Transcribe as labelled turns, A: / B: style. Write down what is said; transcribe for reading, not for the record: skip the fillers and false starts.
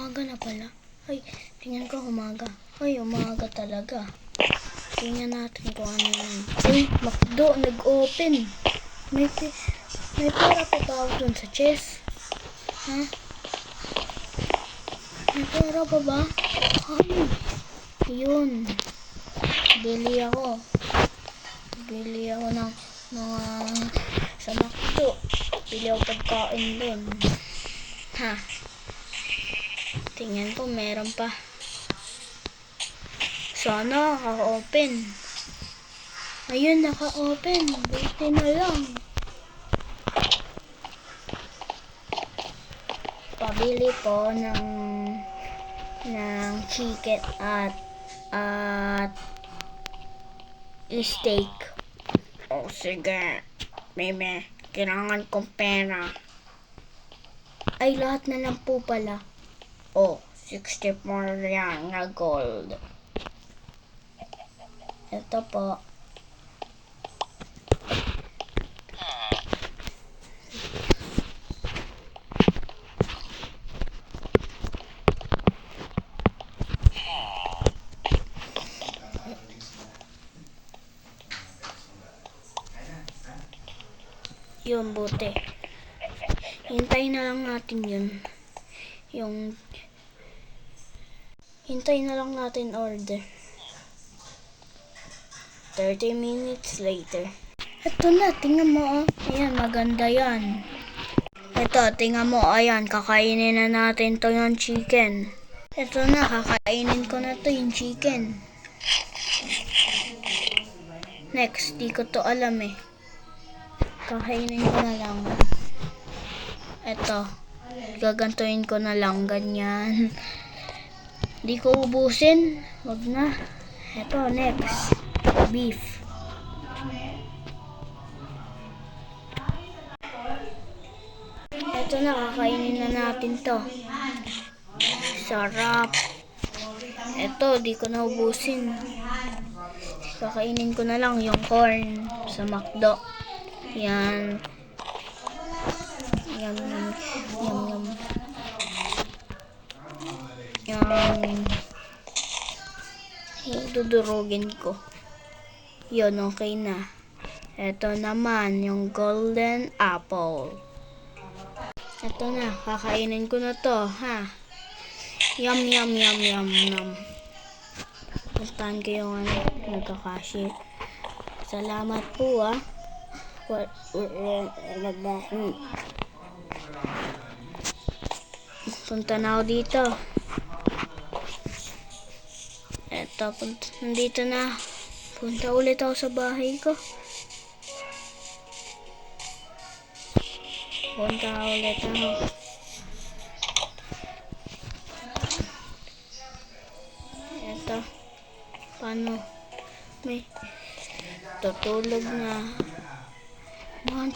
A: umaga na pala. Ay, tingnan ko umaga. Ay, umaga talaga. Tingnan natin kung ano yun. Uy, McDo, nag-open. May pera pa ba ako dun sa chess? Ha? May pera pa ba? Ay, yun. Bili ako ng mga sa McDo. Bili ako pagkain dun. Ha? Tingnan ko, meron pa. Sana naka-open. Ayun, naka-open. Buti na lang. Pabili po ng chicken at steak. Oh, sige. Meme, kailangan kong pera. Ay, lahat na lang po pala. Oh, 64 yan na gold. Ito po. Yun, buti. Hintayin na lang natin yun. Hintayin na lang natin order. 30 minutes later. Ito na, tingnan mo oh. Ayan, maganda yan. Ito, tingnan mo, ayan, kakainin na natin to yung chicken. Ito na, kakainin ko na to yung chicken. Next, di ko to alam eh. Kakainin ko na lang. Ito, gagantuin ko na lang, ganyan. Di ko ubusin, wag na. Ito, next, beef. Ito na, kakainin na natin to. Sarap. Ito, di ko na ubusin. Kakainin ko na lang yung corn sa McDo. Yan. Yum, yum, yum, yum. Dudurugin ko. Yun, okay na. Ito naman, yung golden apple. Ito na, kakainin ko na to, ha? Yum, yum, yum, yum, yum. Puntahan ko yung nagkakashier. Salamat po, ah. Punta na ako dito. Eto, nandito na. Punta ulit ako sa bahay ko. Punta ulit ako. Eto. Paano? May tutulog na. Man,